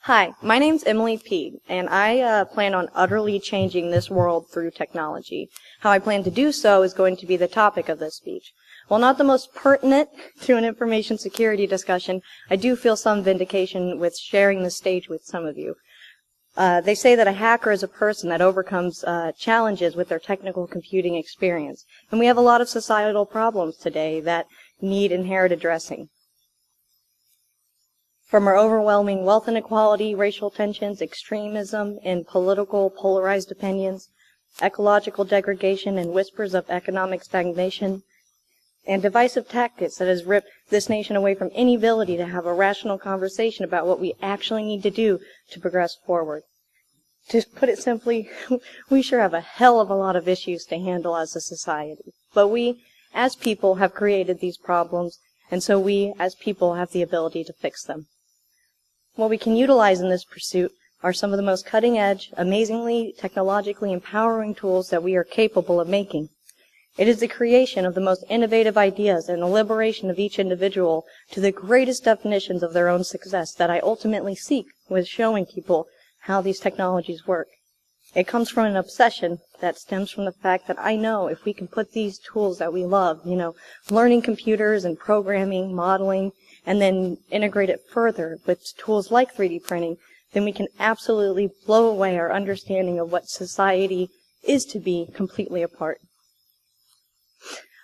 Hi, my name's Emily P., and I plan on utterly changing this world through technology. How I plan to do so is going to be the topic of this speech. While not the most pertinent to an information security discussion, I do feel some vindication with sharing the stage with some of you. They say that a hacker is a person that overcomes challenges with their technical computing experience. And we have a lot of societal problems today that need inherent addressing. From our overwhelming wealth inequality, racial tensions, extremism in political polarized opinions, ecological degradation, and whispers of economic stagnation, and divisive tactics that has ripped this nation away from any ability to have a rational conversation about what we actually need to do to progress forward. To put it simply, we sure have a hell of a lot of issues to handle as a society. But we, as people, have created these problems, and so we, as people, have the ability to fix them. What we can utilize in this pursuit are some of the most cutting-edge, amazingly technologically empowering tools that we are capable of making. It is the creation of the most innovative ideas and the liberation of each individual to the greatest definitions of their own success that I ultimately seek with showing people how these technologies work. It comes from an obsession that stems from the fact that I know if we can put these tools that we love, learning computers and programming, modeling, and then integrate it further with tools like 3D printing, then we can absolutely blow away our understanding of what society is to be completely apart.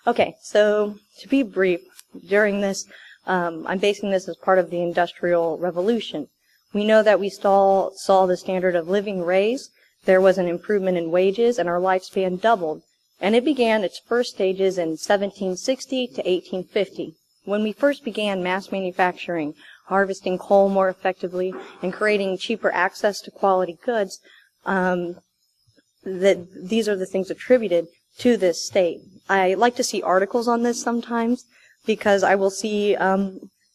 Okay, so to be brief, during this, I'm basing this as part of the Industrial Revolution. We know that we saw the standard of living raised, there was an improvement in wages, and our lifespan doubled. And it began its first stages in 1760 to 1850. When we first began mass manufacturing, harvesting coal more effectively, and creating cheaper access to quality goods, these are the things attributed to this state. I like to see articles on this sometimes because I will see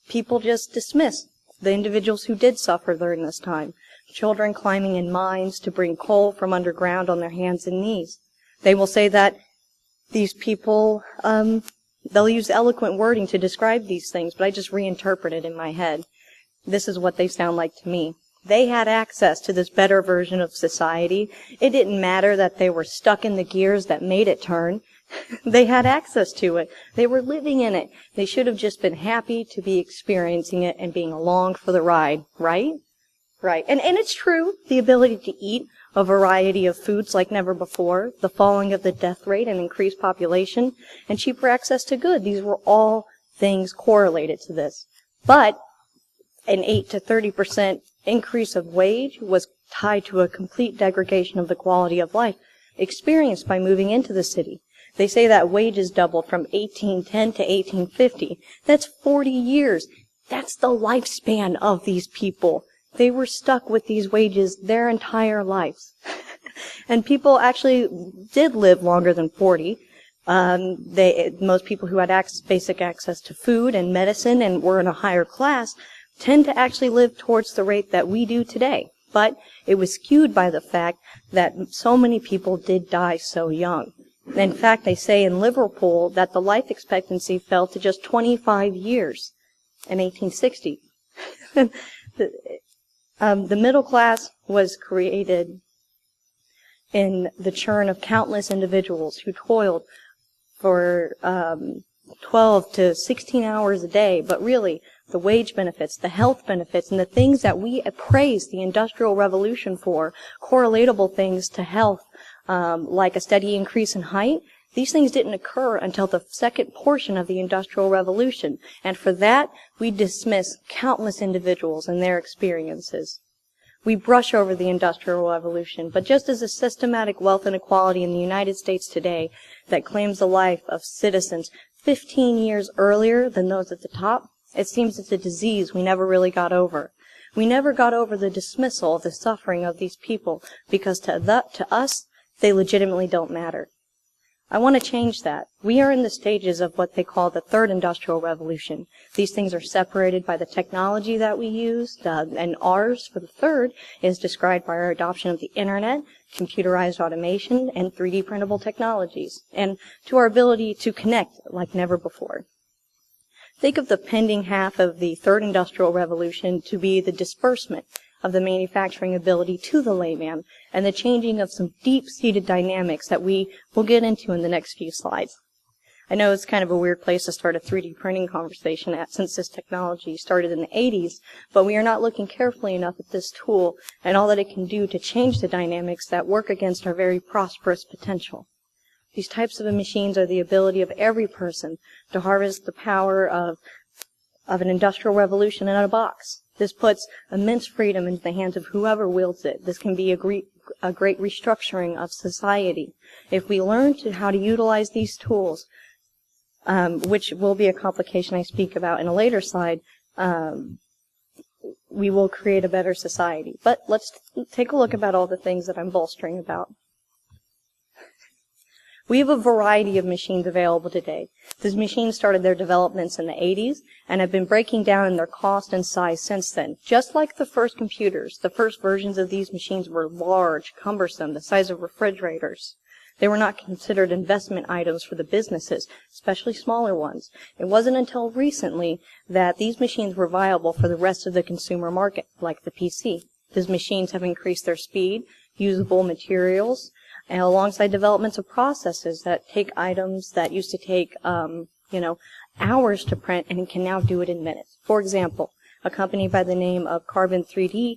people just dismiss the individuals who did suffer during this time. Children climbing in mines to bring coal from underground on their hands and knees. They will say that these people, they'll use eloquent wording to describe these things, but I just reinterpret it in my head. This is what they sound like to me. They had access to this better version of society. It didn't matter that they were stuck in the gears that made it turn. They had access to it. They were living in it. They should have just been happy to be experiencing it and being along for the ride, right? Right. And it's true, the ability to eat a variety of foods like never before, the falling of the death rate and increased population, and cheaper access to goods. These were all things correlated to this. But an 8 to 30% increase of wage was tied to a complete degradation of the quality of life experienced by moving into the city. They say that wages doubled from 1810 to 1850. That's 40 years. That's the lifespan of these people. They were stuck with these wages their entire lives. And people actually did live longer than 40. Most people who had basic access to food and medicine and were in a higher class tend to actually live towards the rate that we do today. But it was skewed by the fact that so many people did die so young. In fact, they say in Liverpool that the life expectancy fell to just 25 years in 1860. The middle class was created in the churn of countless individuals who toiled for 12 to 16 hours a day, but really the wage benefits, the health benefits, and the things that we praise the Industrial Revolution for, correlatable things to health, like a steady increase in height, these things didn't occur until the second portion of the Industrial Revolution, and for that, we dismiss countless individuals and their experiences. We brush over the Industrial Revolution, but just as a systematic wealth inequality in the United States today that claims the life of citizens 15 years earlier than those at the top, it seems it's a disease we never really got over. We never got over the dismissal of the suffering of these people because to us, they legitimately don't matter. I want to change that. We are in the stages of what they call the third industrial revolution. These things are separated by the technology that we use, and ours, for the third, is described by our adoption of the internet, computerized automation, and 3D printable technologies, and to our ability to connect like never before. Think of the pending half of the third industrial revolution to be the disbursement of the manufacturing ability to the layman and the changing of some deep-seated dynamics that we will get into in the next few slides. I know it's kind of a weird place to start a 3D printing conversation at, since this technology started in the 80s, but we are not looking carefully enough at this tool and all that it can do to change the dynamics that work against our very prosperous potential. These types of machines are the ability of every person to harvest the power of an industrial revolution in a box. This puts immense freedom into the hands of whoever wields it. This can be a great restructuring of society. If we learn how to utilize these tools, which will be a complication I speak about in a later slide, we will create a better society. But let's take a look about all the things that I'm bolstering about. We have a variety of machines available today. These machines started their developments in the 80s and have been breaking down in their cost and size since then. Just like the first computers, the first versions of these machines were large, cumbersome, the size of refrigerators. They were not considered investment items for the businesses, especially smaller ones. It wasn't until recently that these machines were viable for the rest of the consumer market, like the PC. These machines have increased their speed, usable materials, and alongside developments of processes that take items that used to take, hours to print and can now do it in minutes. For example, a company by the name of Carbon 3D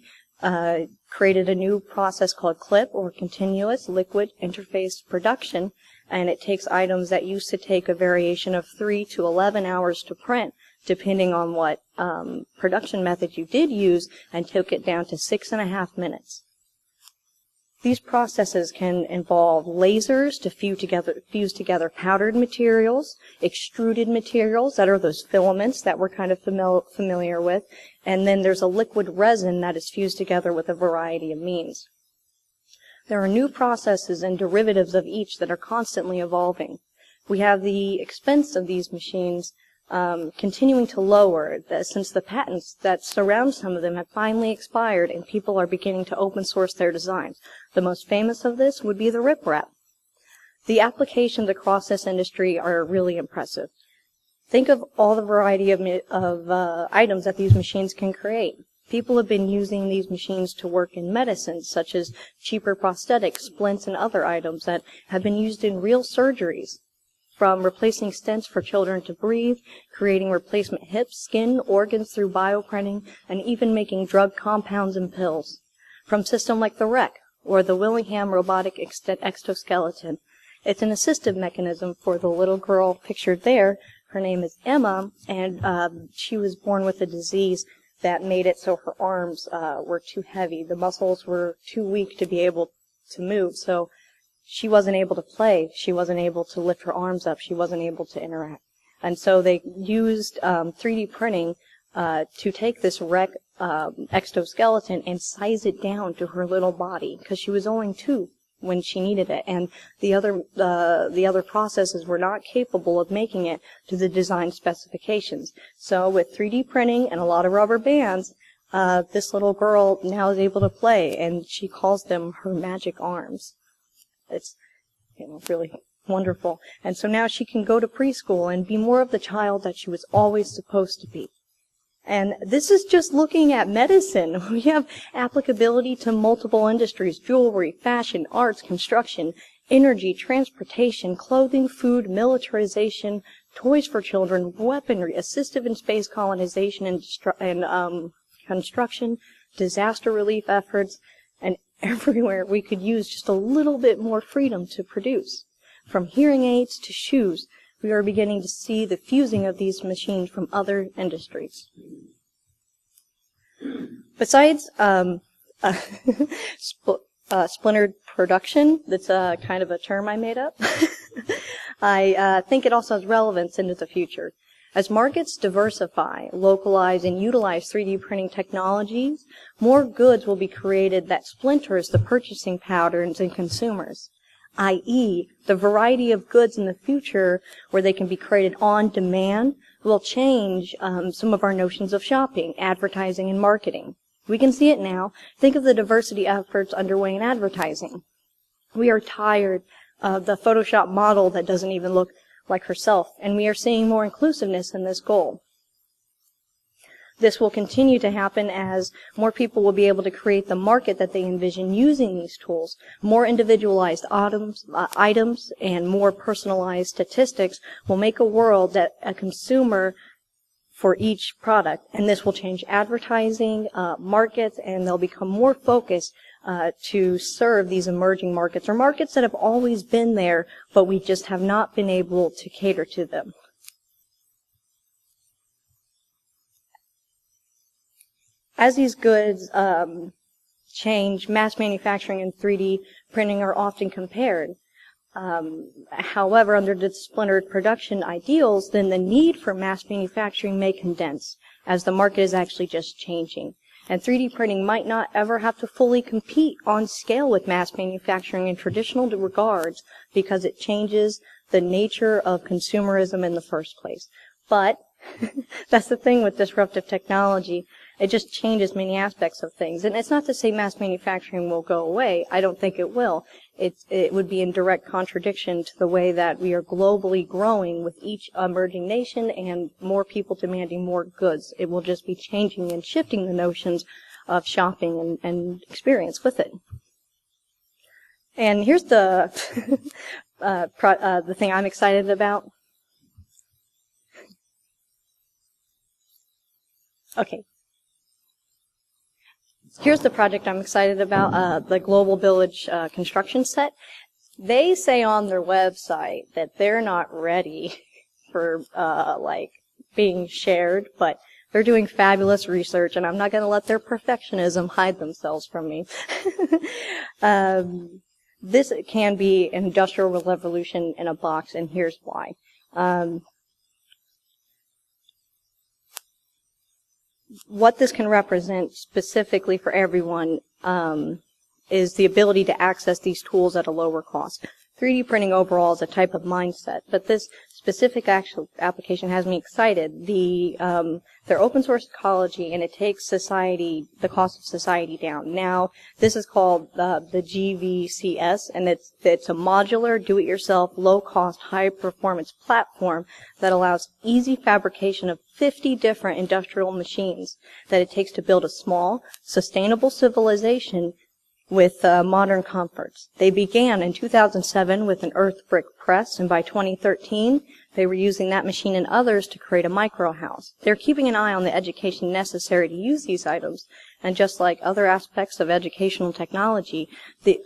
created a new process called CLIP, or Continuous Liquid Interface Production, and it takes items that used to take a variation of 3 to 11 hours to print, depending on what production method you did use, and took it down to 6.5 minutes. These processes can involve lasers to fuse together powdered materials, extruded materials, that are those filaments that we're kind of familiar with, and then there's a liquid resin that is fused together with a variety of means. There are new processes and derivatives of each that are constantly evolving. We have the expense of these machines continuing to lower since the patents that surround some of them have finally expired and people are beginning to open source their designs. The most famous of this would be the RipWrap. The applications across this industry are really impressive. Think of all the variety of items that these machines can create. People have been using these machines to work in medicine, such as cheaper prosthetics, splints, and other items that have been used in real surgeries. From replacing stents for children to breathe, creating replacement hips, skin, organs through bioprinting, and even making drug compounds and pills. From systems like the REC, or the Willingham Robotic Exoskeleton. It's an assistive mechanism for the little girl pictured there. Her name is Emma, and she was born with a disease that made it so her arms were too heavy. The muscles were too weak to be able to move, so she wasn't able to play. She wasn't able to lift her arms up. She wasn't able to interact. And so they used 3D printing to take this REC exoskeleton and size it down to her little body, because she was only 2 when she needed it, and the other processes were not capable of making it to the design specifications. So with 3D printing and a lot of rubber bands, this little girl now is able to play, and she calls them her magic arms. It's really wonderful. And so now she can go to preschool and be more of the child that she was always supposed to be. And this is just looking at medicine. We have applicability to multiple industries: jewelry, fashion, arts, construction, energy, transportation, clothing, food, militarization, toys for children, weaponry, assistive and space colonization and construction, disaster relief efforts, and everywhere we could use just a little bit more freedom to produce. From hearing aids to shoes, we are beginning to see the fusing of these machines from other industries. Besides splintered production, that's kind of a term I made up, I think it also has relevance into the future. As markets diversify, localize, and utilize 3D printing technologies, more goods will be created that splinters the purchasing patterns in consumers, i.e., the variety of goods in the future where they can be created on demand will change some of our notions of shopping, advertising, and marketing. We can see it now. Think of the diversity efforts underway in advertising. We are tired of the Photoshop model that doesn't even look like herself, and we are seeing more inclusiveness in this goal. This will continue to happen as more people will be able to create the market that they envision using these tools. More individualized items and more personalized statistics will make a world that a consumer for each product, and this will change advertising, markets, and they'll become more focused to serve these emerging markets, or markets that have always been there, but we just have not been able to cater to them. As these goods change, mass manufacturing and 3D printing are often compared. However, under the splintered production ideals, then the need for mass manufacturing may condense, as the market is actually just changing. And 3D printing might not ever have to fully compete on scale with mass manufacturing in traditional regards, because it changes the nature of consumerism in the first place. But that's the thing with disruptive technology. It just changes many aspects of things. And it's not to say mass manufacturing will go away. I don't think it will. It would be in direct contradiction to the way that we are globally growing with each emerging nation and more people demanding more goods. It will just be changing and shifting the notions of shopping and experience with it. And here's the the thing I'm excited about. Okay. Here's the project I'm excited about, the Global Village construction set. They say on their website that they're not ready for being shared, but they're doing fabulous research, and I'm not going to let their perfectionism hide themselves from me. This can be an industrial revolution in a box, and here's why. What this can represent specifically for everyone is the ability to access these tools at a lower cost. 3D printing overall is a type of mindset, but this specific actual application has me excited. They're open source ecology, and it takes society, the cost of society down. Now, this is called the GVCS, and it's a modular, do-it-yourself, low-cost, high-performance platform that allows easy fabrication of 50 different industrial machines that it takes to build a small, sustainable civilization with modern comforts. They began in 2007 with an earth brick press, and by 2013, they were using that machine and others to create a micro house. They're keeping an eye on the education necessary to use these items, and just like other aspects of educational technology, the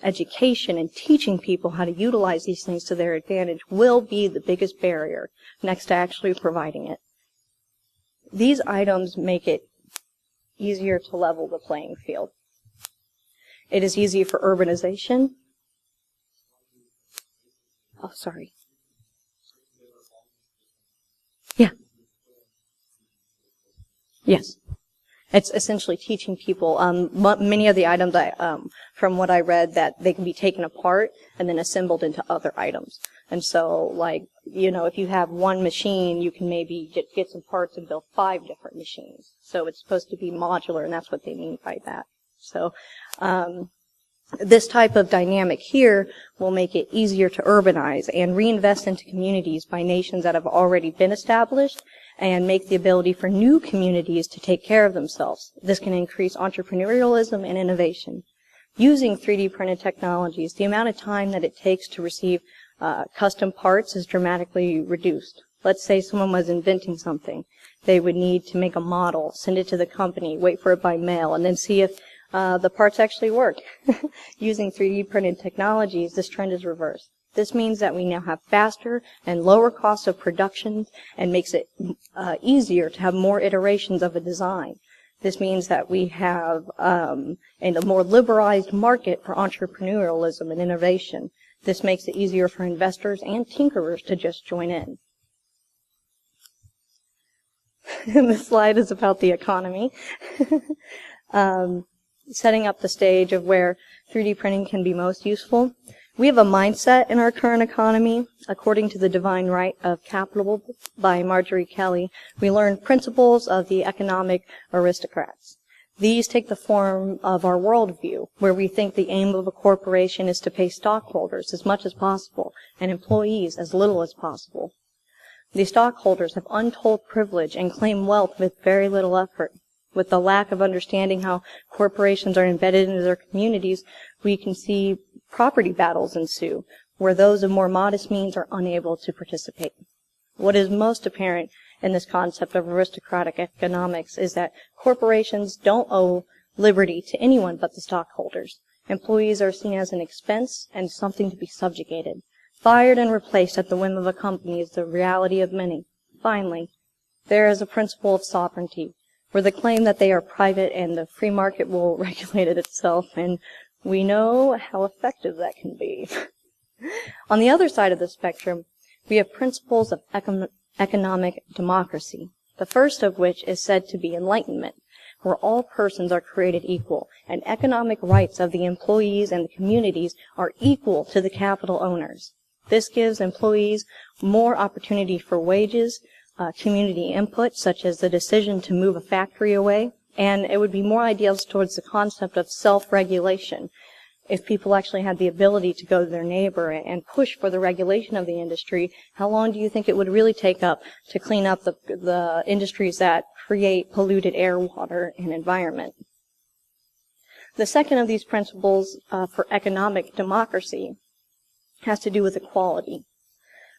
education and teaching people how to utilize these things to their advantage will be the biggest barrier next to actually providing it. These items make it easier to level the playing field. It is easy for urbanization. Oh, sorry. Yeah. Yes. It's essentially teaching people. Many of the items, from what I read, that they can be taken apart and then assembled into other items. And so, if you have one machine, you can maybe get some parts and build 5 different machines. So it's supposed to be modular, and that's what they mean by that. So, this type of dynamic here will make it easier to urbanize and reinvest into communities by nations that have already been established, and make the ability for new communities to take care of themselves. This can increase entrepreneurialism and innovation. Using 3D printed technologies, the amount of time that it takes to receive custom parts is dramatically reduced. Let's say someone was inventing something. They would need to make a model, send it to the company, wait for it by mail, and then see if the parts actually work. Using 3D printed technologies, this trend is reversed. This means that we now have faster and lower costs of production, and makes it easier to have more iterations of a design. This means that we have a more liberalized market for entrepreneurialism and innovation. This makes it easier for investors and tinkerers to just join in. This slide is about the economy. Setting up the stage of where 3D printing can be most useful. We have a mindset in our current economy. According to The Divine Right of Capital by Marjorie Kelly, we learn principles of the economic aristocrats. These take the form of our worldview, where we think the aim of a corporation is to pay stockholders as much as possible and employees as little as possible. The stockholders have untold privilege and claim wealth with very little effort. With the lack of understanding how corporations are embedded into their communities, we can see property battles ensue, where those of more modest means are unable to participate. What is most apparent in this concept of aristocratic economics is that corporations don't owe liberty to anyone but the stockholders. Employees are seen as an expense and something to be subjugated. Fired and replaced at the whim of a company is the reality of many. Finally, there is a principle of sovereignty, where the claim that they are private and the free market will regulate it itself, and we know how effective that can be. On the other side of the spectrum, we have principles of economic democracy, the first of which is said to be enlightenment, where all persons are created equal, and economic rights of the employees and the communities are equal to the capital owners. This gives employees more opportunity for wages, community input, such as the decision to move a factory away, and it would be more ideal towards the concept of self-regulation. If people actually had the ability to go to their neighbor and push for the regulation of the industry, how long do you think it would really take up to clean up the industries that create polluted air, water, and environment? The second of these principles for economic democracy has to do with equality,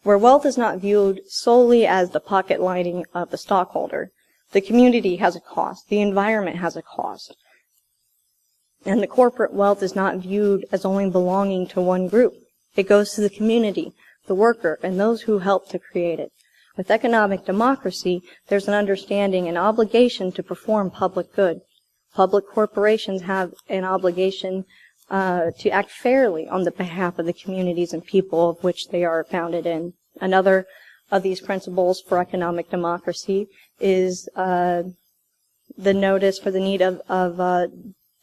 where wealth is not viewed solely as the pocket lining of the stockholder. The community has a cost. The environment has a cost. And the corporate wealth is not viewed as only belonging to one group. It goes to the community, the worker, and those who help to create it. With economic democracy, there's an understanding and obligation to perform public good. Public corporations have an obligation to act fairly on the behalf of the communities and people of which they are founded in. Another of these principles for economic democracy is the notice for the need of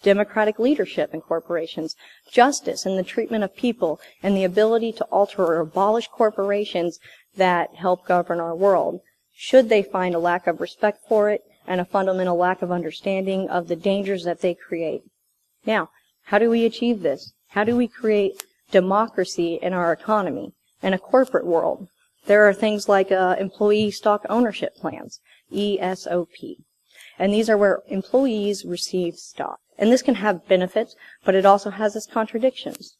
democratic leadership in corporations, justice in the treatment of people, and the ability to alter or abolish corporations that help govern our world, should they find a lack of respect for it and a fundamental lack of understanding of the dangers that they create. Now, how do we achieve this? How do we create democracy in our economy, in a corporate world? There are things like employee stock ownership plans, ESOP. And these are where employees receive stock. And this can have benefits, but it also has its contradictions.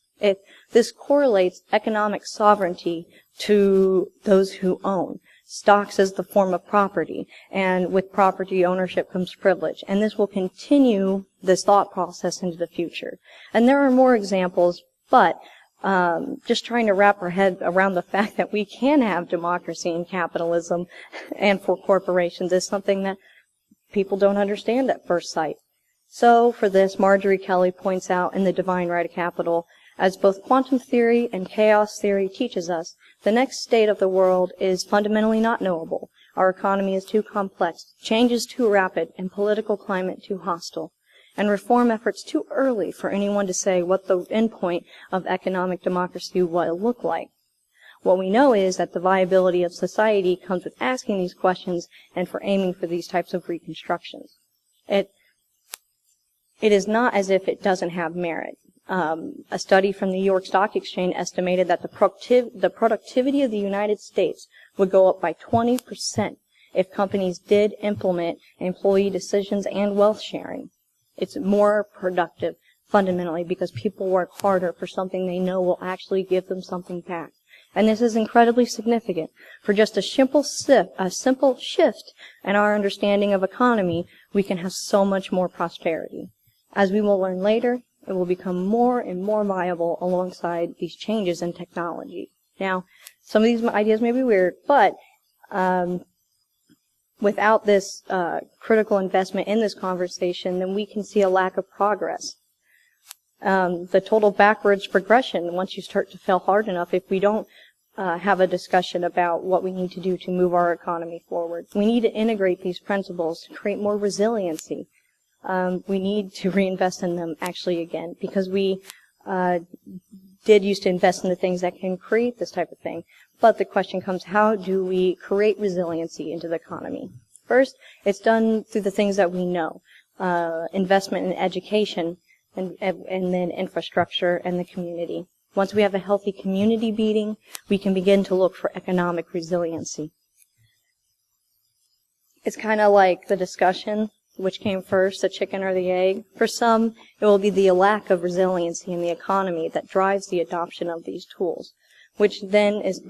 This correlates economic sovereignty to those who own. Stocks as the form of property, and with property ownership comes privilege. And this will continue this thought process into the future. And there are more examples, but just trying to wrap our head around the fact that we can have democracy and capitalism and for corporations is something that people don't understand at first sight. So for this, Marjorie Kelly points out in The Divine Right of Capital, as both quantum theory and chaos theory teaches us, the next state of the world is fundamentally not knowable. Our economy is too complex, change is too rapid, and political climate too hostile, and reform efforts too early for anyone to say what the endpoint of economic democracy will look like. What we know is that the viability of society comes with asking these questions and for aiming for these types of reconstructions. It is not as if it doesn't have merit. A study from the New York Stock Exchange estimated that the productivity of the United States would go up by 20% if companies did implement employee decisions and wealth sharing. It's more productive fundamentally because people work harder for something they know will actually give them something back. And this is incredibly significant. For just a simple shift in our understanding of economy, we can have so much more prosperity. As we will learn later, it will become more and more viable alongside these changes in technology. Now, some of these ideas may be weird, but without this critical investment in this conversation, then we can see a lack of progress. The total backwards progression, once you start to fail hard enough, if we don't have a discussion about what we need to do to move our economy forward. We need to integrate these principles to create more resiliency. We need to reinvest in them actually again, because we did used to invest in the things that can create this type of thing. But the question comes, how do we create resiliency into the economy? First, it's done through the things that we know, investment in education, and then infrastructure and the community. Once we have a healthy community beating, we can begin to look for economic resiliency. It's kind of like the discussion, which came first, the chicken or the egg. For some, it will be the lack of resiliency in the economy that drives the adoption of these tools, which then is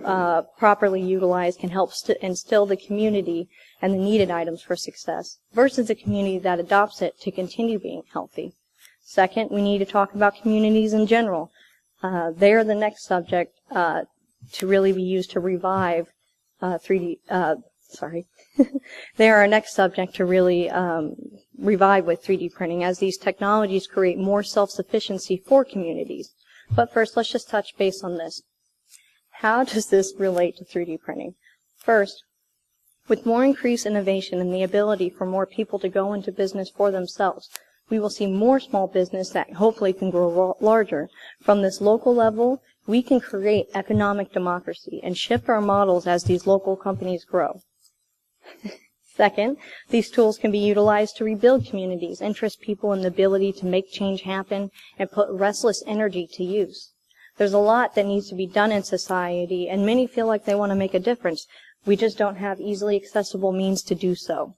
properly utilized can help instill the community and the needed items for success, versus the community that adopts it to continue being healthy. Second, we need to talk about communities in general. They are the next subject to really be used to revive 3D, they are our next subject to really revive with 3D printing, as these technologies create more self-sufficiency for communities. But first, let's just touch base on this. How does this relate to 3D printing? First, with more increased innovation and the ability for more people to go into business for themselves, we will see more small business that hopefully can grow larger. From this local level, we can create economic democracy and shift our models as these local companies grow. Second, these tools can be utilized to rebuild communities, interest people in the ability to make change happen, and put restless energy to use. There's a lot that needs to be done in society, and many feel like they want to make a difference. We just don't have easily accessible means to do so.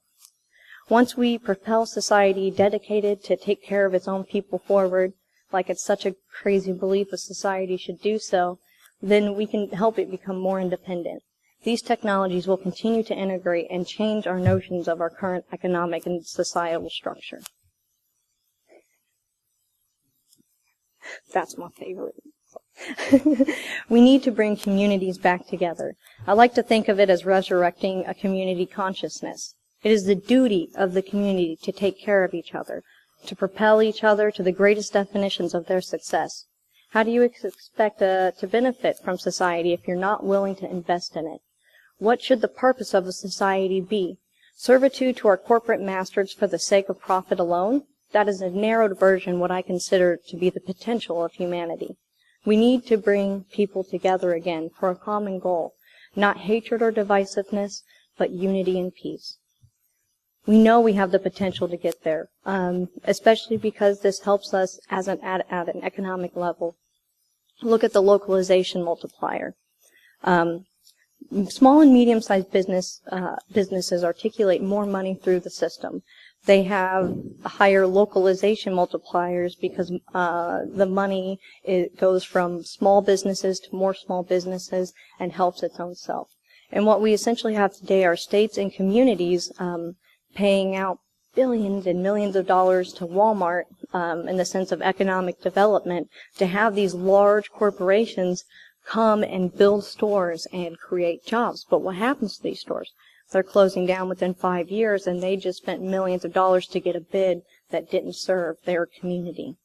Once we propel society dedicated to take care of its own people forward, like it's such a crazy belief a society should do so, then we can help it become more independent. These technologies will continue to integrate and change our notions of our current economic and societal structure. That's my favorite. We need to bring communities back together. I like to think of it as resurrecting a community consciousness. It is the duty of the community to take care of each other, to propel each other to the greatest definitions of their success. How do you expect to benefit from society if you're not willing to invest in it? What should the purpose of a society be? Servitude to our corporate masters for the sake of profit alone? That is a narrowed version what I consider to be the potential of humanity. We need to bring people together again for a common goal, not hatred or divisiveness, but unity and peace. We know we have the potential to get there, especially because this helps us at an economic level. Look at the localization multiplier. Small and medium-sized businesses articulate more money through the system. They have higher localization multipliers because the money goes from small businesses to more small businesses and helps its own self. And what we essentially have today are states and communities paying out billions and millions of dollars to Walmart in the sense of economic development to have these large corporations come and build stores and create jobs. But what happens to these stores? They're closing down within 5 years, and they just spent millions of dollars to get a bid that didn't serve their community.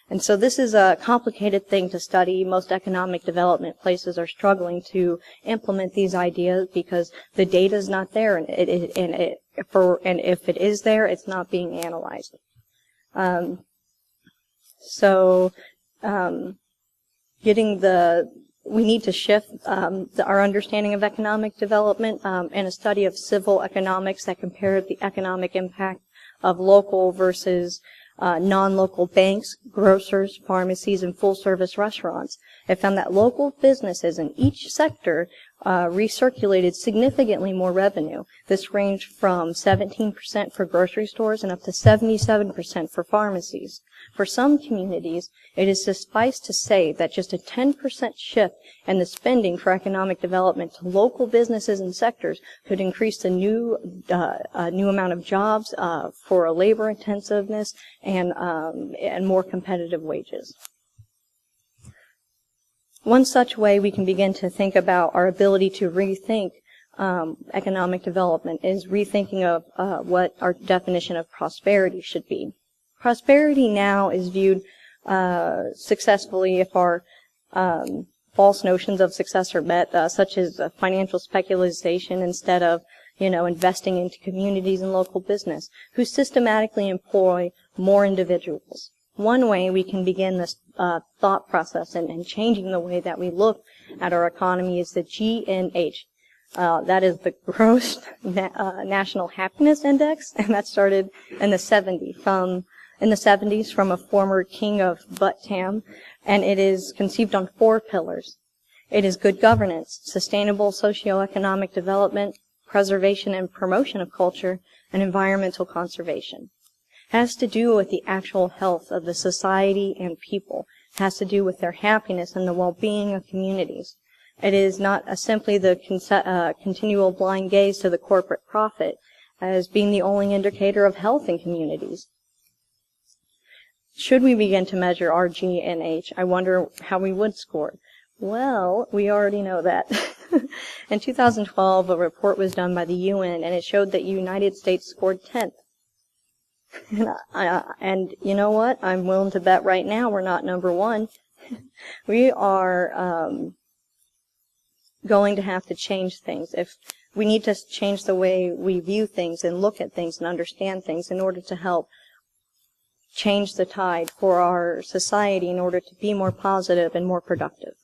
And so this is a complicated thing to study. Most economic development places are struggling to implement these ideas because the data is not there, and if it is there, it's not being analyzed. We need to shift our understanding of economic development and a study of civil economics that compared the economic impact of local versus non-local banks, grocers, pharmacies, and full-service restaurants. It found that local businesses in each sector recirculated significantly more revenue. This ranged from 17% for grocery stores and up to 77% for pharmacies. For some communities, it is suffice to say that just a 10% shift in the spending for economic development to local businesses and sectors could increase the new amount of jobs for a labor intensiveness and more competitive wages. One such way we can begin to think about our ability to rethink economic development is rethinking of what our definition of prosperity should be. Prosperity now is viewed successfully if our false notions of success are met, such as financial speculation instead of, investing into communities and local business, who systematically employ more individuals. One way we can begin this thought process and changing the way that we look at our economy is the GNH. That is the Gross National Happiness Index, and that started in the 70s from a former king of Bhutan, and it is conceived on 4 pillars. It is good governance, sustainable socioeconomic development, preservation and promotion of culture, and environmental conservation. It has to do with the actual health of the society and people. It has to do with their happiness and the well-being of communities. It is not simply the continual blind gaze to the corporate profit as being the only indicator of health in communities. Should we begin to measure R, G, and H, I wonder how we would score. Well, we already know that. In 2012, a report was done by the UN, and it showed that the United States scored 10th. And you know what? I'm willing to bet right now we're not number one. We are going to have to change things. If we need to change the way we view things and look at things and understand things in order to help change the tide for our society in order to be more positive and more productive.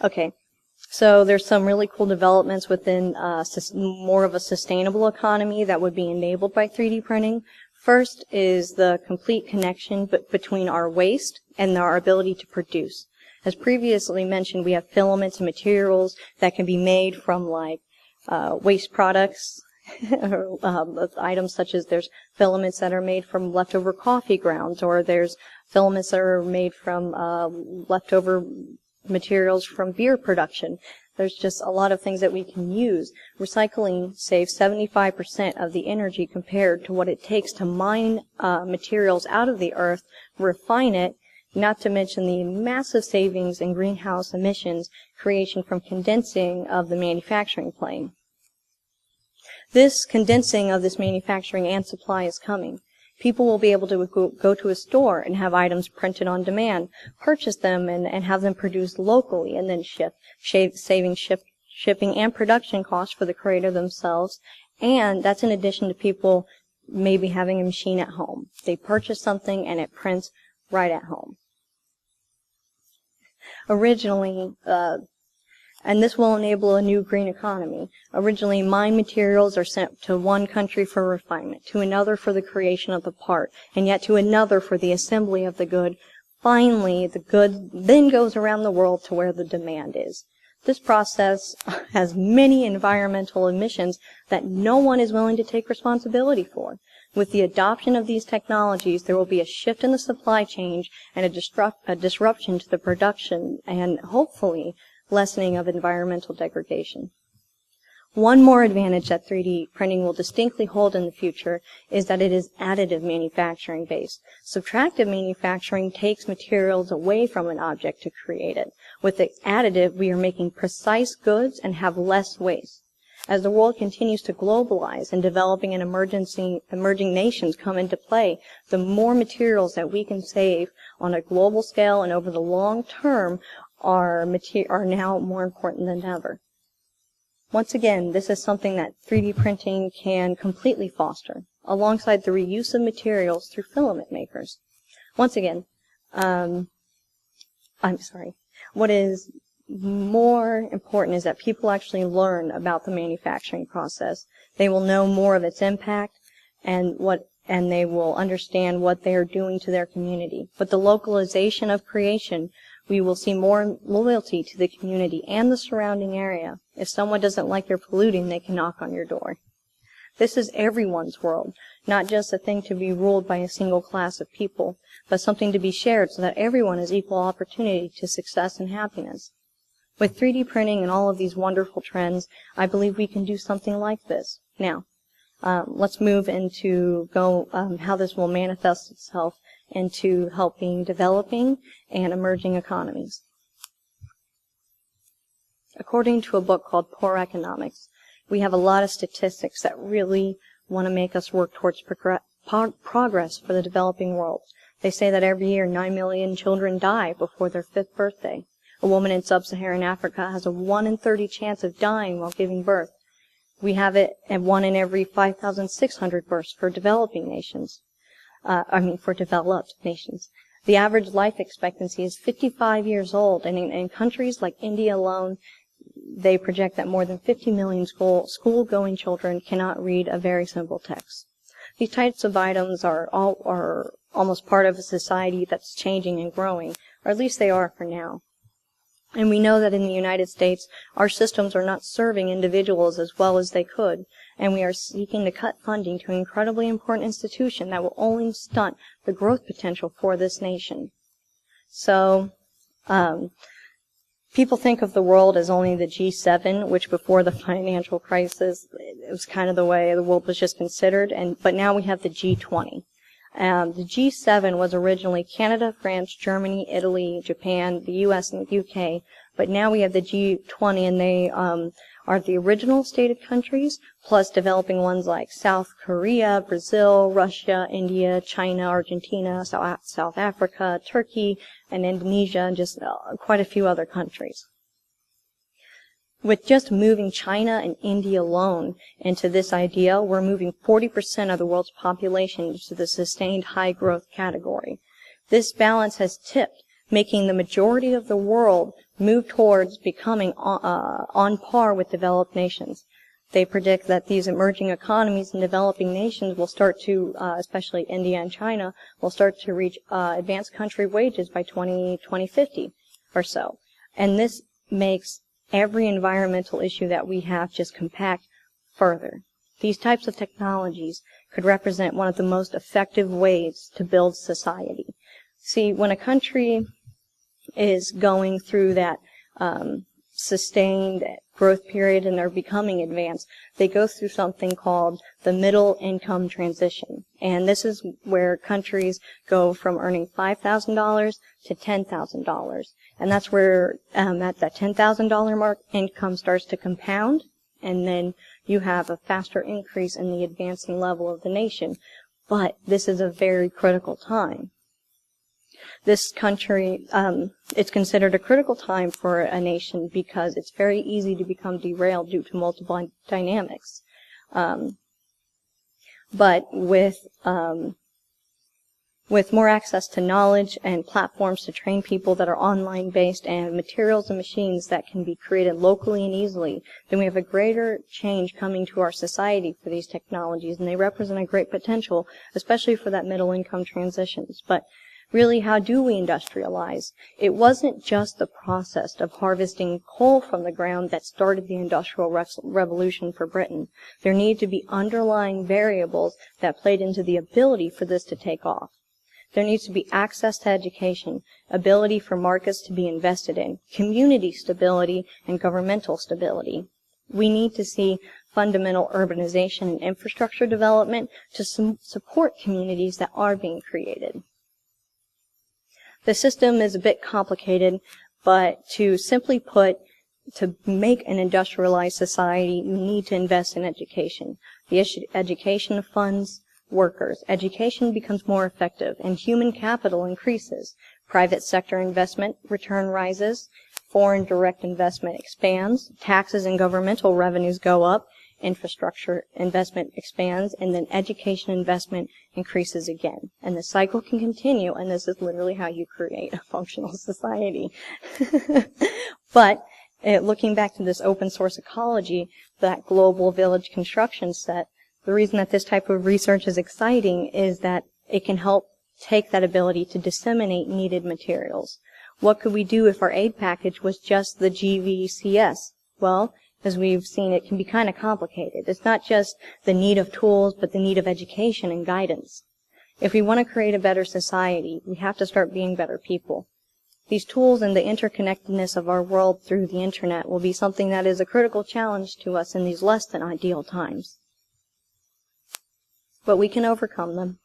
Okay, so there's some really cool developments within more of a sustainable economy that would be enabled by 3D printing. First is the complete connection between our waste and our ability to produce. As previously mentioned, we have filaments and materials that can be made from waste products, items such as there's filaments that are made from leftover coffee grounds, or there's filaments that are made from leftover materials from beer production. There's just a lot of things that we can use. Recycling saves 75% of the energy compared to what it takes to mine materials out of the earth, refine it, not to mention the massive savings in greenhouse emissions creation from condensing of the manufacturing plane. This condensing of this manufacturing and supply is coming. People will be able to go to a store and have items printed on demand, purchase them and have them produced locally and then saving shipping and production costs for the creator themselves. And that's in addition to people maybe having a machine at home. They purchase something and it prints right at home. Originally, and this will enable a new green economy. Originally, mined materials are sent to one country for refinement, to another for the creation of the part, and yet to another for the assembly of the good. Finally, the good then goes around the world to where the demand is. This process has many environmental emissions that no one is willing to take responsibility for. With the adoption of these technologies, there will be a shift in the supply chain and a disruption to the production and hopefully lessening of environmental degradation. One more advantage that 3D printing will distinctly hold in the future is that it is additive manufacturing based. Subtractive manufacturing takes materials away from an object to create it. With the additive, we are making precise goods and have less waste. As the world continues to globalize and developing and emerging nations come into play, the more materials that we can save on a global scale and over the long term are now more important than ever. Once again, this is something that 3D printing can completely foster, alongside the reuse of materials through filament makers. Once again, what is more important is that people actually learn about the manufacturing process. They will know more of its impact and they will understand what they are doing to their community. With the localization of creation, we will see more loyalty to the community and the surrounding area. If someone doesn't like your polluting, they can knock on your door. This is everyone's world, not just a thing to be ruled by a single class of people, but something to be shared so that everyone has equal opportunity to success and happiness. With 3D printing and all of these wonderful trends, I believe we can do something like this. Now, let's move into how this will manifest itself into helping developing and emerging economies. According to a book called Poor Economics, we have a lot of statistics that really want to make us work towards progress for the developing world. They say that every year 9 million children die before their 5th birthday. A woman in sub-Saharan Africa has a 1 in 30 chance of dying while giving birth. We have it at 1 in every 5,600 births for developing nations. For developed nations. The average life expectancy is 55 years old, and in countries like India alone, they project that more than 50 million school-going children cannot read a very simple text. These types of items are almost part of a society that's changing and growing, or at least they are for now. And we know that in the United States, our systems are not serving individuals as well as they could, and we are seeking to cut funding to an incredibly important institution that will only stunt the growth potential for this nation. So, people think of the world as only the G7, which before the financial crisis, it was kind of the way the world was just considered, but now we have the G20. The G7 was originally Canada, France, Germany, Italy, Japan, the US, and the UK, but now we have the G20, and they are the original stated countries, plus developing ones like South Korea, Brazil, Russia, India, China, Argentina, South Africa, Turkey, and Indonesia, and just quite a few other countries. With just moving China and India alone into this idea, we're moving 40% of the world's population into the sustained high growth category. This balance has tipped, making the majority of the world move towards becoming on par with developed nations. They predict that these emerging economies and developing nations will start to, especially India and China, will start to reach advanced country wages by 2050 or so. And this makes every environmental issue that we have just compact further. These types of technologies could represent one of the most effective ways to build society. See, when a country is going through that sustained growth period and they're becoming advanced, they go through something called the middle income transition. And this is where countries go from earning $5,000 to $10,000. And that's where at that $10,000 mark, income starts to compound, and then you have a faster increase in the advancing level of the nation. But this is a very critical time. This country, it's considered a critical time for a nation because it's very easy to become derailed due to multiple dynamics. But with more access to knowledge and platforms to train people that are online based and materials and machines that can be created locally and easily, then we have a greater change coming to our society for these technologies, and they represent a great potential, especially for that middle income transitions. But really, how do we industrialize? It wasn't just the process of harvesting coal from the ground that started the Industrial Revolution for Britain. There need to be underlying variables that played into the ability for this to take off. There needs to be access to education, ability for markets to be invested in, community stability, and governmental stability. We need to see fundamental urbanization and infrastructure development to support communities that are being created. The system is a bit complicated, but to simply put, to make an industrialized society, you need to invest in education. The education funds workers. Education becomes more effective, and human capital increases. Private sector investment return rises. Foreign direct investment expands. Taxes and governmental revenues go up. Infrastructure investment expands, and then education investment increases again. And the cycle can continue, and this is literally how you create a functional society. But looking back to this open source ecology, that global village construction set, the reason that this type of research is exciting is that it can help take that ability to disseminate needed materials. What could we do if our aid package was just the GVCS? Well, as we've seen, it can be kind of complicated. It's not just the need of tools, but the need of education and guidance. If we want to create a better society, we have to start being better people. These tools and the interconnectedness of our world through the internet will be something that is a critical challenge to us in these less than ideal times. But we can overcome them.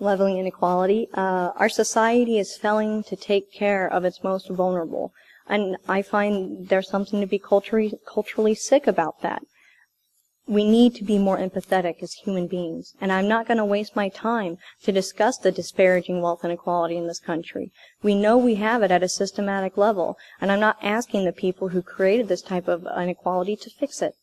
Leveling inequality. Our society is failing to take care of its most vulnerable. And I find there's something to be culturally sick about that. We need to be more empathetic as human beings. And I'm not going to waste my time to discuss the disparaging wealth inequality in this country. We know we have it at a systematic level. And I'm not asking the people who created this type of inequality to fix it.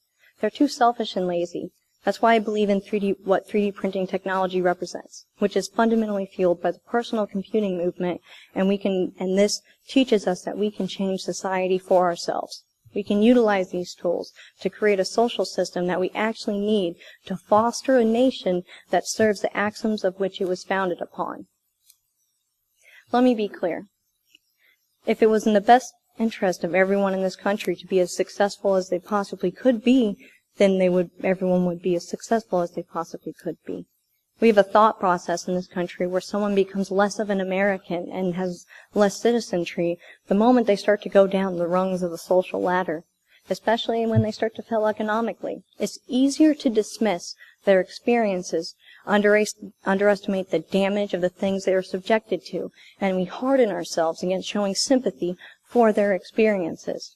They're too selfish and lazy. That's why I believe in what 3D printing technology represents, which is fundamentally fueled by the personal computing movement, and this teaches us that we can change society for ourselves. We can utilize these tools to create a social system that we actually need to foster a nation that serves the axioms of which it was founded upon. Let me be clear. If it was in the best interest of everyone in this country to be as successful as they possibly could be, then everyone would be as successful as they possibly could be. We have a thought process in this country where someone becomes less of an American and has less citizenry the moment they start to go down the rungs of the social ladder, especially when they start to fail economically. It's easier to dismiss their experiences, underestimate the damage of the things they are subjected to, and we harden ourselves against showing sympathy for their experiences.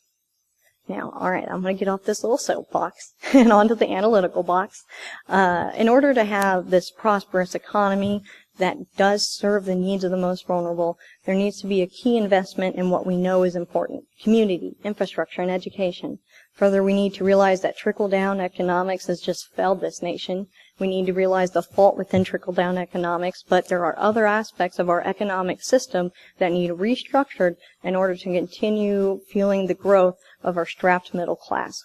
Now, all right, I'm going to get off this little soapbox and onto the analytical box. In order to have this prosperous economy that does serve the needs of the most vulnerable, there needs to be a key investment in what we know is important: community, infrastructure, and education. Further, we need to realize that trickle-down economics has just failed this nation. We need to realize the fault within trickle-down economics, but there are other aspects of our economic system that need restructured in order to continue fueling the growth of our strapped middle class.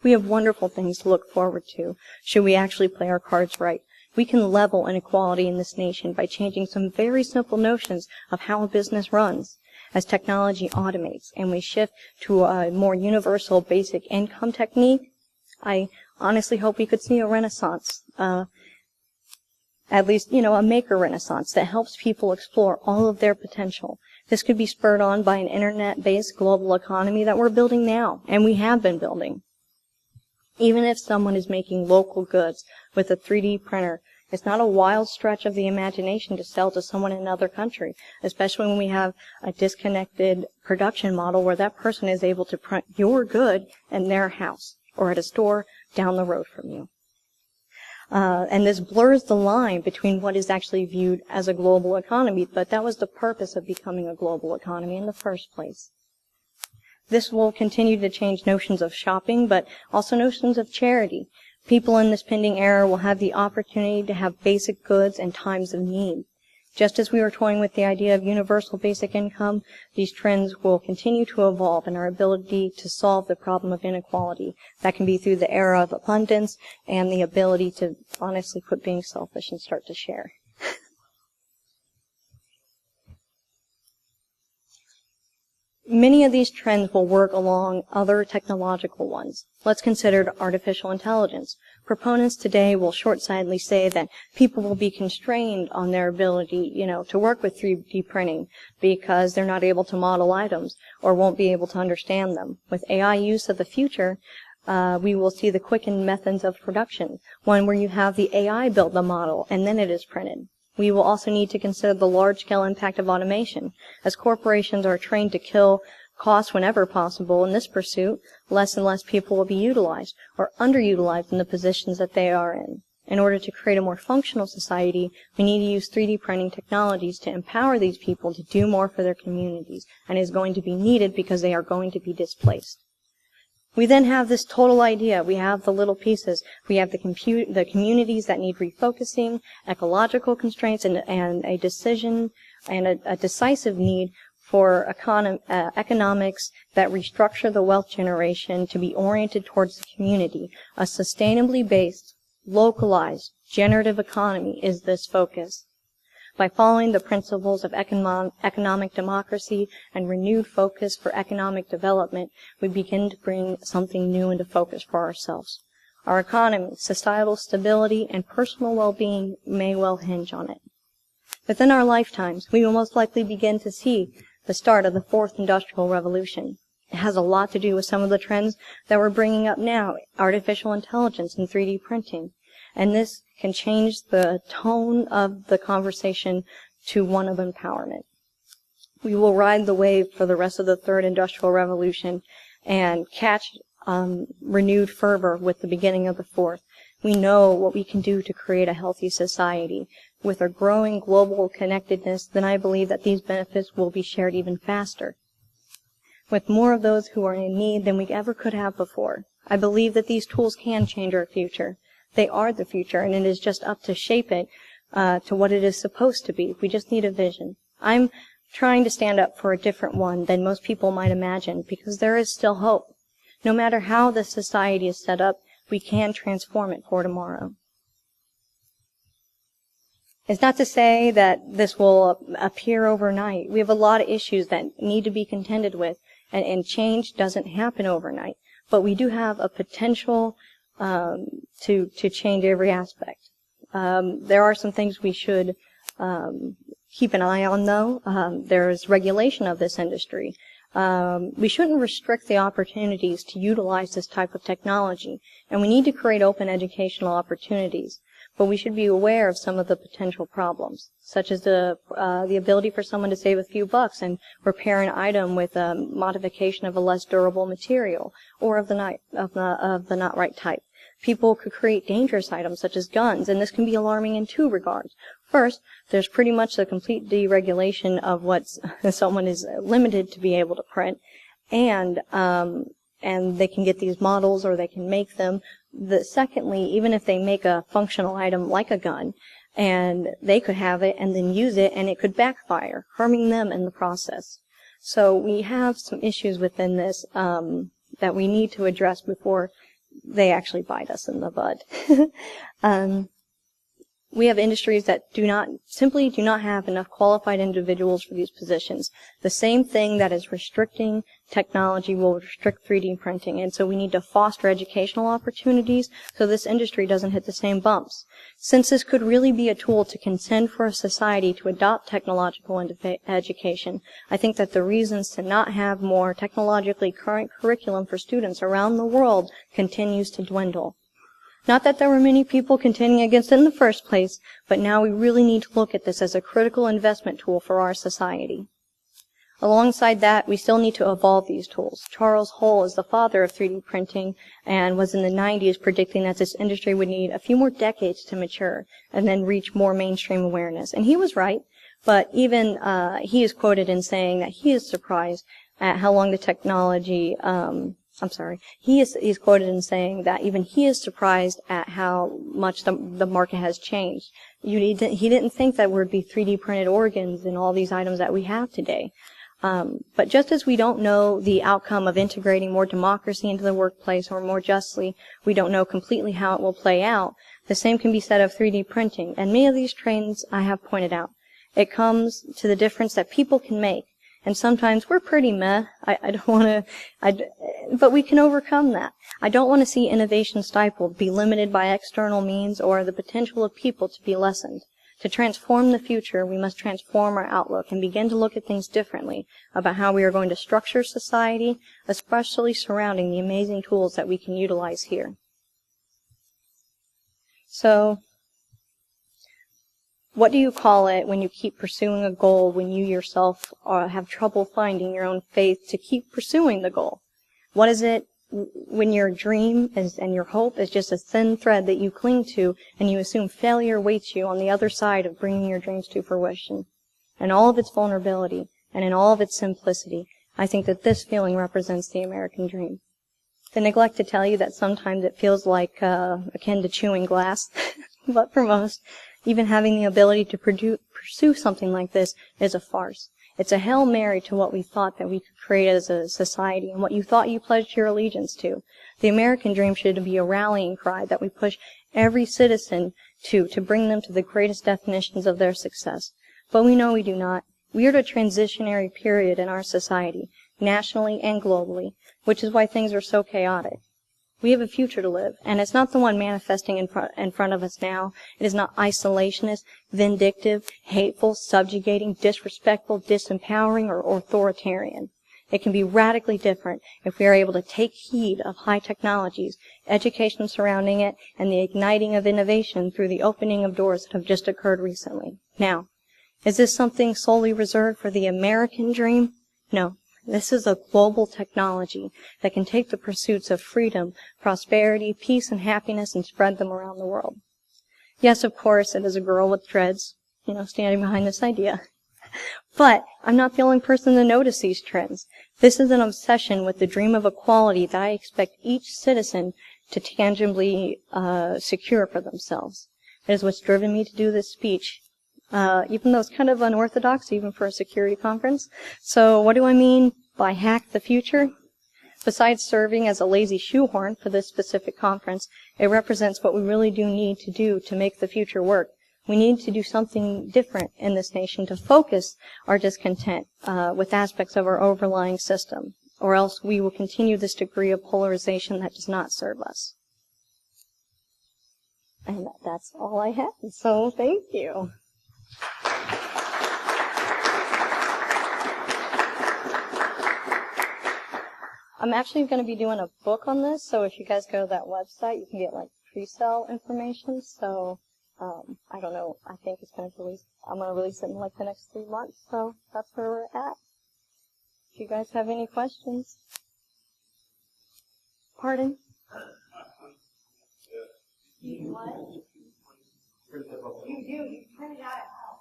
We have wonderful things to look forward to should we actually play our cards right. We can level inequality in this nation by changing some very simple notions of how a business runs. As technology automates and we shift to a more universal basic income technique, I honestly hope we could see a renaissance, at least, a maker renaissance that helps people explore all of their potential. This could be spurred on by an internet-based global economy that we're building now, and we have been building. Even if someone is making local goods with a 3D printer, it's not a wild stretch of the imagination to sell to someone in another country, especially when we have a disconnected production model where that person is able to print your good in their house or at a store down the road from you. And this blurs the line between what is actually viewed as a global economy, but that was the purpose of becoming a global economy in the first place. This will continue to change notions of shopping, but also notions of charity. People in this pending era will have the opportunity to have basic goods in times of need. Just as we were toying with the idea of universal basic income, these trends will continue to evolve in our ability to solve the problem of inequality. That can be through the era of abundance and the ability to honestly quit being selfish and start to share. Many of these trends will work along other technological ones. Let's consider artificial intelligence. Proponents today will short-sightedly say that people will be constrained on their ability, to work with 3D printing because they're not able to model items or won't be able to understand them. With AI use of the future, we will see the quickened methods of production, one where you have the AI build the model and then it is printed. We will also need to consider the large-scale impact of automation. As corporations are trained to kill costs whenever possible in this pursuit, less and less people will be utilized or underutilized in the positions that they are in. In order to create a more functional society, we need to use 3D printing technologies to empower these people to do more for their communities, and is going to be needed because they are going to be displaced. We then have this total idea. We have the little pieces. We have the communities that need refocusing, ecological constraints, and a decision and a decisive need for economics that restructure the wealth generation to be oriented towards the community. A sustainably based, localized, generative economy is this focus. By following the principles of economic democracy and renewed focus for economic development, we begin to bring something new into focus for ourselves. Our economy, societal stability, and personal well-being may well hinge on it. Within our lifetimes, we will most likely begin to see the start of the fourth industrial revolution. It has a lot to do with some of the trends that we're bringing up now, artificial intelligence and 3D printing. And this can change the tone of the conversation to one of empowerment. We will ride the wave for the rest of the third industrial revolution and catch renewed fervor with the beginning of the fourth. We know what we can do to create a healthy society. With our growing global connectedness, then I believe that these benefits will be shared even faster, with more of those who are in need than we ever could have before. I believe that these tools can change our future. They are the future, and it is just up to shape it to what it is supposed to be. We just need a vision. I'm trying to stand up for a different one than most people might imagine, because there is still hope. No matter how this society is set up, we can transform it for tomorrow. It's not to say that this will appear overnight. We have a lot of issues that need to be contended with, and change doesn't happen overnight. But we do have a potential to change every aspect. There are some things we should keep an eye on, though. There's regulation of this industry. We shouldn't restrict the opportunities to utilize this type of technology, and we need to create open educational opportunities. But we should be aware of some of the potential problems, such as the ability for someone to save a few bucks and repair an item with a modification of a less durable material or of the not right type. People could create dangerous items such as guns, and this can be alarming in two regards. First, there's pretty much the complete deregulation of what someone is limited to be able to print, and they can get these models or they can make them. Secondly, even if they make a functional item like a gun, and they could have it and then use it, and it could backfire, harming them in the process. So we have some issues within this that we need to address before they actually bite us in the bud. We have industries that simply do not have enough qualified individuals for these positions. The same thing that is restricting technology will restrict 3D printing, and so we need to foster educational opportunities so this industry doesn't hit the same bumps. Since this could really be a tool to contend for a society to adopt technological education, I think that the reasons to not have more technologically current curriculum for students around the world continues to dwindle. Not that there were many people contending against it in the first place, but now we really need to look at this as a critical investment tool for our society. Alongside that, we still need to evolve these tools. Charles Hull is the father of 3D printing and was in the 90s predicting that this industry would need a few more decades to mature and then reach more mainstream awareness. And he was right, but even he is quoted in saying that he is surprised at how long the technology he is quoted in saying that even he is surprised at how much the market has changed. He didn't think that there would be 3D printed organs in all these items that we have today. But just as we don't know the outcome of integrating more democracy into the workplace, or more justly, we don't know completely how it will play out, the same can be said of 3D printing. And many of these trends I have pointed out. It comes to the difference that people can make. And sometimes we're pretty meh. But we can overcome that. I don't want to see innovation stifled, be limited by external means, or the potential of people to be lessened. To transform the future, we must transform our outlook and begin to look at things differently about how we are going to structure society, especially surrounding the amazing tools that we can utilize here. So, what do you call it when you keep pursuing a goal when you yourself have trouble finding your own faith to keep pursuing the goal? What is it when your dream and your hope is just a thin thread that you cling to and you assume failure waits you on the other side of bringing your dreams to fruition? In all of its vulnerability and in all of its simplicity, I think that this feeling represents the American dream. They neglect to tell you that sometimes it feels like akin to chewing glass, but for most, even having the ability to pursue something like this is a farce. It's a Hail Mary to what we thought that we could create as a society and what you thought you pledged your allegiance to. The American dream should be a rallying cry that we push every citizen to bring them to the greatest definitions of their success. But we know we do not. We are at a transitionary period in our society, nationally and globally, which is why things are so chaotic. We have a future to live, and it's not the one manifesting in front of us now. It is not isolationist, vindictive, hateful, subjugating, disrespectful, disempowering, or authoritarian. It can be radically different if we are able to take heed of high technologies, education surrounding it, and the igniting of innovation through the opening of doors that have just occurred recently. Now, is this something solely reserved for the American dream? No. This is a global technology that can take the pursuits of freedom, prosperity, peace, and happiness and spread them around the world. Yes, of course, it is a girl with dreads, standing behind this idea. But I'm not the only person to notice these trends. This is an obsession with the dream of equality that I expect each citizen to tangibly secure for themselves. It is what's driven me to do this speech. Even though it's kind of unorthodox, even for a security conference. So what do I mean by hack the future? Besides serving as a lazy shoehorn for this specific conference, it represents what we really do need to do to make the future work. We need to do something different in this nation to focus our discontent with aspects of our overlying system, or else we will continue this degree of polarization that does not serve us. And that's all I have, so thank you. I'm actually going to be doing a book on this, so if you guys go to that website, you can get like pre-sale information. So I don't know. I think it's going to release. I'm going to release it in like the next 3 months. So that's where we're at. If you guys have any questions. Pardon? You what? You do. You print it out at home.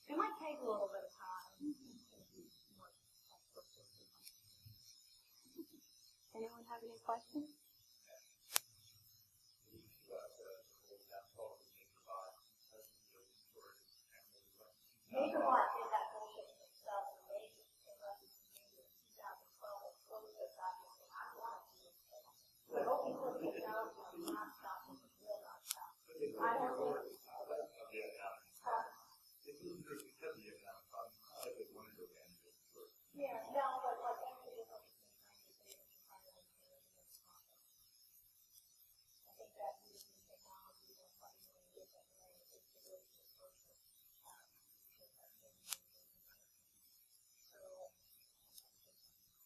It might take a little bit of time. Anyone have any questions? Megabot did that bullshit themselves and made it in 2012 and closed it back in. I want to do it. I hope people are getting out of the non-stop and the real non-stop. I don't know. Yeah, no, but like actually it's like I think that using technology will probably really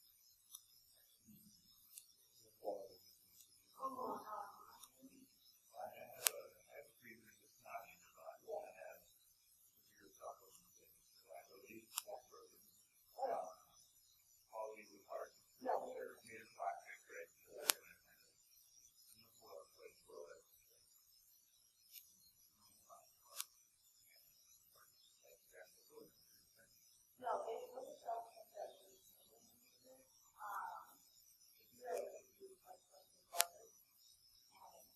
get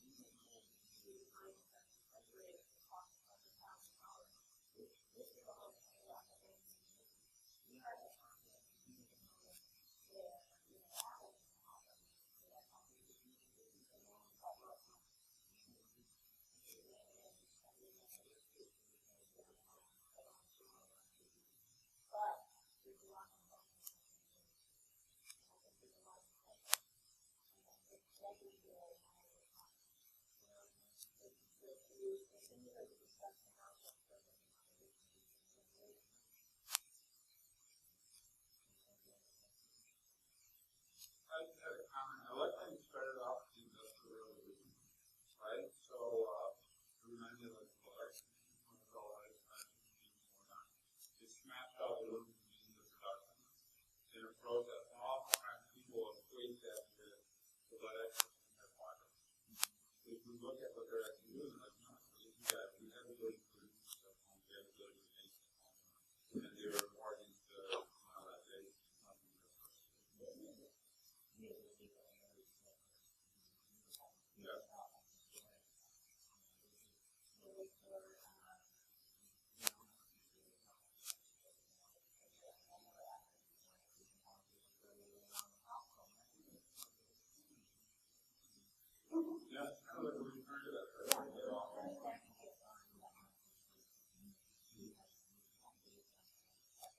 that way.